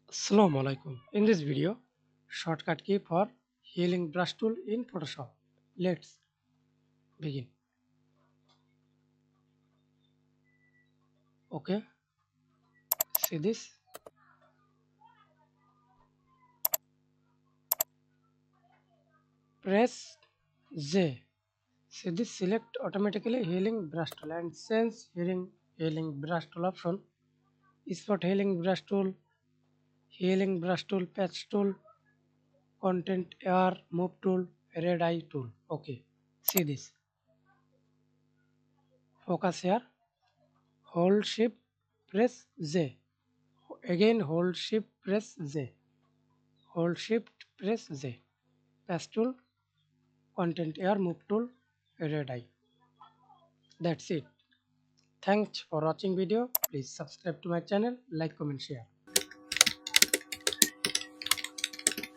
Assalamu Walaikum. In this video, shortcut key for healing brush tool in Photoshop. Let's begin. Okay, see this. Press J. See this. Select automatically healing brush tool and sense healing brush tool option. Spot healing brush tool, patch tool, content air, move tool, red eye tool. Okay, see this. Focus here. Hold shift, press J. Again hold shift, press J. Hold shift, press J. Pass tool, content air, move tool, red eye. That's it. Thanks for watching video. Please subscribe to my channel, like, comment, share.